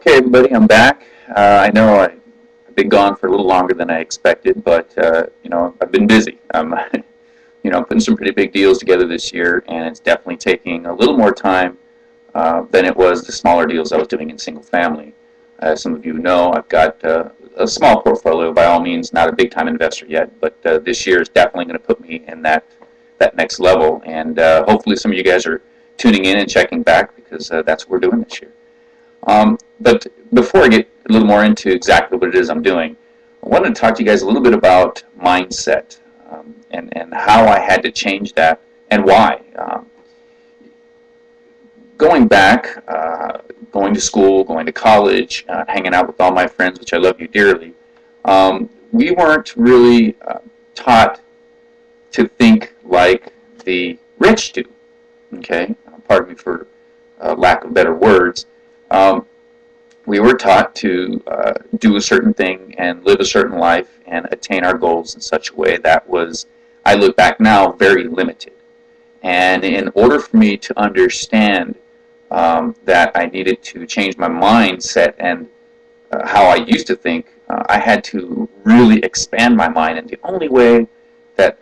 Okay, everybody, I'm back. I know I've been gone for a little longer than I expected, but I've been busy. Putting some pretty big deals together this year, and it's definitely taking a little more time than it was the smaller deals I was doing in single family. As some of you know, I've got a small portfolio. By all means, not a big time investor yet, but this year is definitely going to put me in that next level. And hopefully, some of you guys are tuning in and checking back because that's what we're doing this year. But before I get a little more into exactly what it is I'm doing, I wanted to talk to you guys a little bit about mindset and how I had to change that and why. Going back, going to school, going to college, hanging out with all my friends, which I love you dearly, we weren't really taught to think like the rich do. Okay, pardon me for lack of better words. We were taught to do a certain thing and live a certain life and attain our goals in such a way that was, I look back now, very limited. And in order for me to understand that I needed to change my mindset and how I used to think, I had to really expand my mind. And the only way that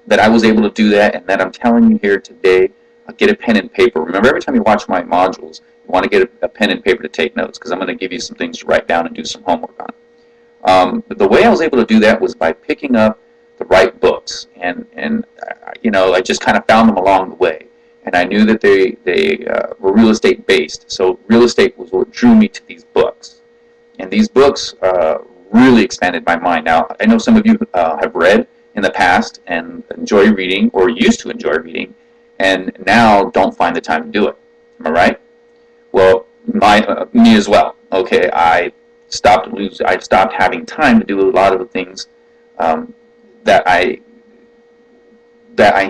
I was able to do that, and that I'm telling you here today, get a pen and paper. Remember, every time you watch my modules, you want to get a pen and paper to take notes, because I'm going to give you some things to write down and do some homework on. But the way I was able to do that was by picking up the right books, and I just kind of found them along the way. And I knew that they were real estate based, so real estate was what drew me to these books. And these books really expanded my mind. Now, I know some of you have read in the past and enjoy reading, or used to enjoy reading, and now don't find the time to do it. Am I right? Well, me as well. Okay, I stopped having time to do a lot of the things that I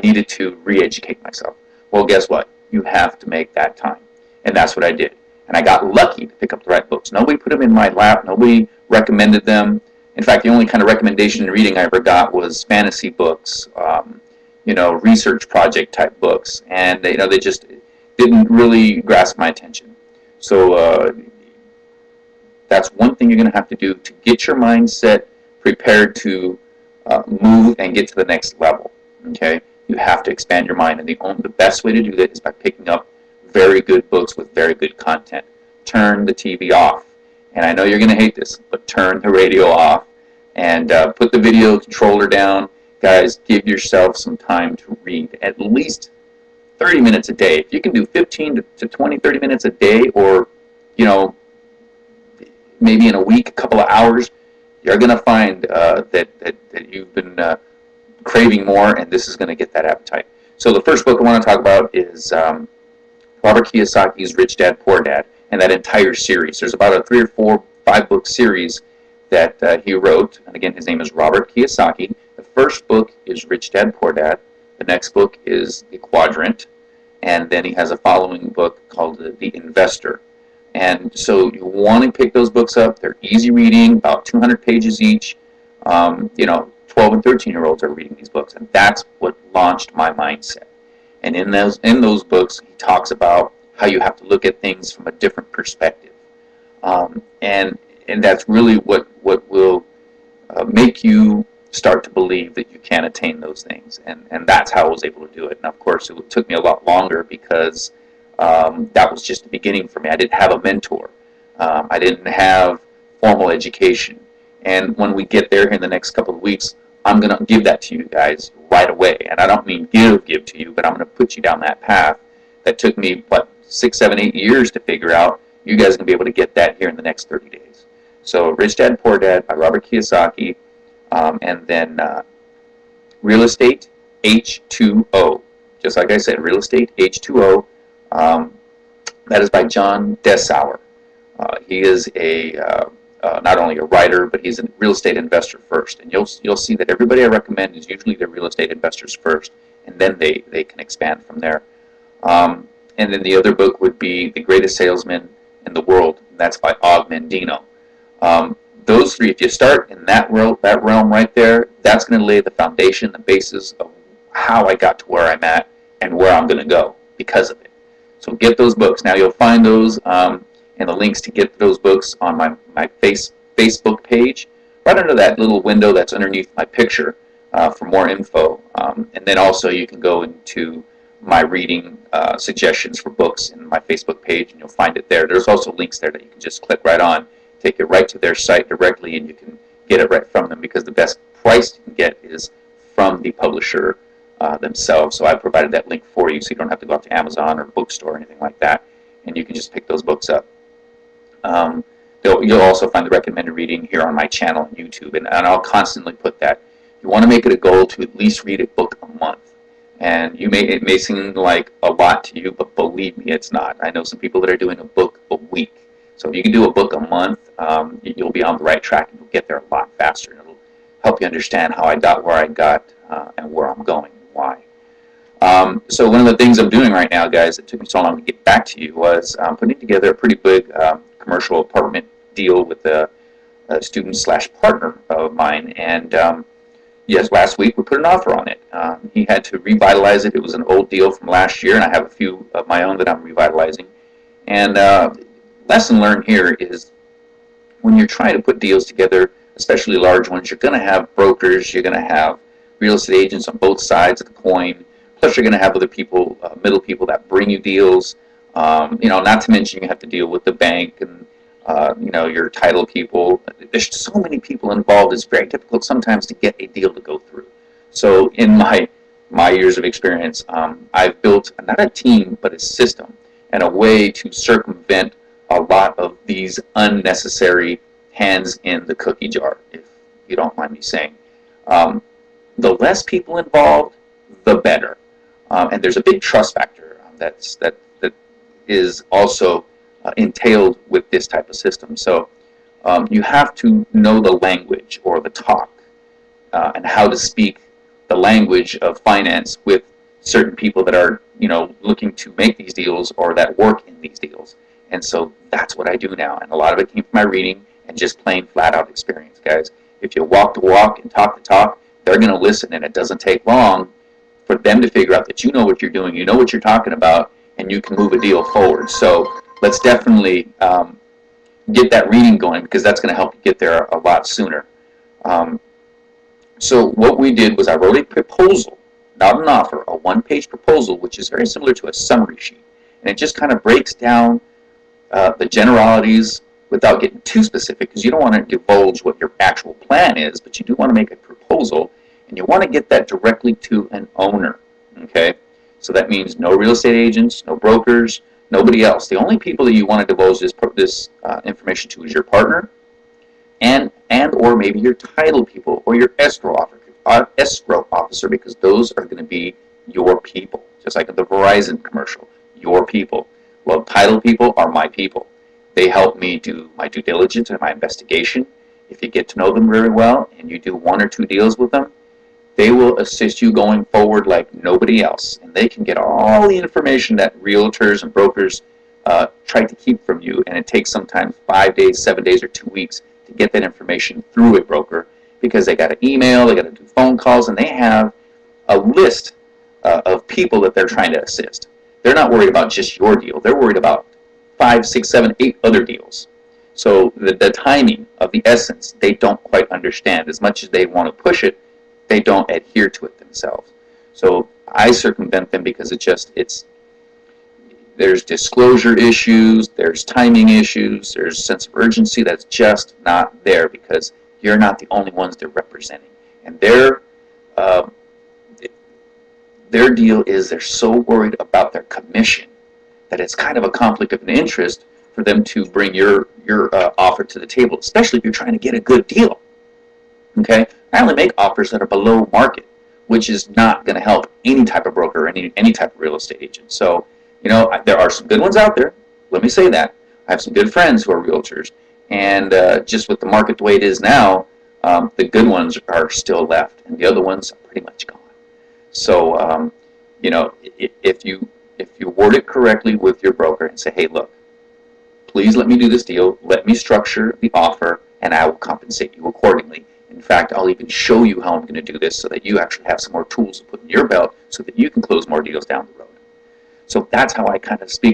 needed to re-educate myself. Well, guess what? You have to make that time, and that's what I did. And I got lucky to pick up the right books. Nobody put them in my lap. Nobody recommended them. In fact, the only kind of recommendation in reading I ever got was fantasy books, research project type books, and they just didn't really grasp my attention. So that's one thing you're going to have to do to get your mindset prepared to move and get to the next level. Okay, you have to expand your mind, and the best way to do that is by picking up very good books with very good content. Turn the TV off, and I know you're going to hate this, but turn the radio off and put the video controller down. Guys, give yourself some time to read, at least 30 minutes a day. If you can do 15 to 20, 30 minutes a day, or, maybe in a week, a couple of hours, you're going to find that you've been craving more, and this is going to get that appetite. So the first book I want to talk about is Robert Kiyosaki's Rich Dad, Poor Dad, and that entire series. There's about a 3 or 4, 5-book series that he wrote, and again, his name is Robert Kiyosaki. The first book is Rich Dad, Poor Dad. The next book is The Quadrant, and then he has a following book called The Investor. And so you want to pick those books up. They're easy reading, about 200 pages each. 12 and 13-year-olds are reading these books, and that's what launched my mindset. And in those books, he talks about how you have to look at things from a different perspective, and that's really what will make you start to believe that you can attain those things, and that's how I was able to do it. And of course, it took me a lot longer because that was just the beginning for me. I didn't have a mentor. I didn't have formal education. And when we get there in the next couple of weeks, I'm going to give that to you guys right away. And I don't mean give to you, but I'm going to put you down that path that took me, 6, 7, 8 years to figure out. You guys are going to be able to get that here in the next 30 days. So Rich Dad, Poor Dad by Robert Kiyosaki, and then Real Estate H2O. Just like I said, Real Estate H2O. That is by John Dessauer. He is not only a writer, but he's a real estate investor first. And you'll see that everybody I recommend is usually they're real estate investors first, and then they can expand from there. And then the other book would be The Greatest Salesman in the World, and that's by Og Mandino. Those three, if you start in that realm right there, that's going to lay the foundation, the basis of how I got to where I'm at and where I'm going to go because of it. So get those books. Now you'll find those in and the links to get those books on my Facebook page, right under that little window that's underneath my picture for more info. And then also you can go into my reading suggestions for books in my Facebook page, and you'll find it there. There's also links there that you can just click right on, take it right to their site directly, and you can get it right from them, because the best price you can get is from the publisher themselves. So I provided that link for you, so you don't have to go out to Amazon or bookstore or anything like that, and you can just pick those books up. You'll also find the recommended reading here on my channel on YouTube, and I'll constantly put that. You want to make it a goal to at least read a book a month. And it may seem like a lot to you, but believe me, it's not. I know some people that are doing a book a week. So if you can do a book a month, you'll be on the right track, and you'll get there a lot faster. And it'll help you understand how I got where I got and where I'm going and why. So one of the things I'm doing right now, guys, that took me so long to get back to you, was putting together a pretty big commercial apartment deal with a student/partner of mine. And yes, last week we put an offer on it. He had to revitalize it. It was an old deal from last year, and I have a few of my own that I'm revitalizing. And lesson learned here is, when you're trying to put deals together, especially large ones, you're going to have brokers, you're going to have real estate agents on both sides of the coin, plus you're going to have other people, middle people that bring you deals. Not to mention you have to deal with the bank and your title people. There's so many people involved. It's very difficult sometimes to get a deal to go through. So in my years of experience, I've built not a team but a system and a way to circumvent a lot of these unnecessary hands in the cookie jar, if you don't mind me saying. The less people involved, the better. And there's a big trust factor that is also entailed with this type of system. So you have to know the language or the talk and how to speak the language of finance with certain people that are looking to make these deals or that work in these deals. And so that's what I do now. And a lot of it came from my reading and just plain flat out experience, guys. If you walk the walk and talk the talk, they're going to listen, and it doesn't take long for them to figure out that you know what you're doing, you know what you're talking about, and you can move a deal forward. So let's definitely get that reading going, because that's going to help you get there a lot sooner. So what we did was I wrote a proposal, not an offer, a one-page proposal, which is very similar to a summary sheet. And it just kind of breaks down the generalities without getting too specific, because you don't want to divulge what your actual plan is, but you do want to make a proposal, and you want to get that directly to an owner. Okay? So that means no real estate agents, no brokers, nobody else. The only people that you want to divulge this information to is your partner, and or maybe your title people or your escrow officer, because those are going to be your people, just like the Verizon commercial, your people. Well, title people are my people. They help me do my due diligence and my investigation. If you get to know them very well and you do one or two deals with them, they will assist you going forward like nobody else. And they can get all the information that realtors and brokers try to keep from you. And it takes sometimes 5 days, 7 days, or 2 weeks to get that information through a broker, because they got to email, they got to do phone calls, and they have a list of people that they're trying to assist. They're not worried about just your deal. They're worried about 5, 6, 7, 8 other deals. So the timing of the essence, they don't quite understand. As much as they want to push it, they don't adhere to it themselves. So I circumvent them, because there's disclosure issues, there's timing issues, there's sense of urgency that's just not there, because you're not the only ones they're representing. And their deal is they're so worried about their commission that it's kind of a conflict of an interest for them to bring your offer to the table, especially if you're trying to get a good deal. Okay? I only make offers that are below market, which is not going to help any type of broker or any type of real estate agent. So, there are some good ones out there. Let me say that. I have some good friends who are realtors, and just with the market the way it is now, the good ones are still left, and the other ones are pretty much gone. So, if you word it correctly with your broker and say, hey, look, please let me do this deal, let me structure the offer, and I will compensate you accordingly. In fact, I'll even show you how I'm going to do this so that you actually have some more tools to put in your belt so that you can close more deals down the road. So that's how I kind of speak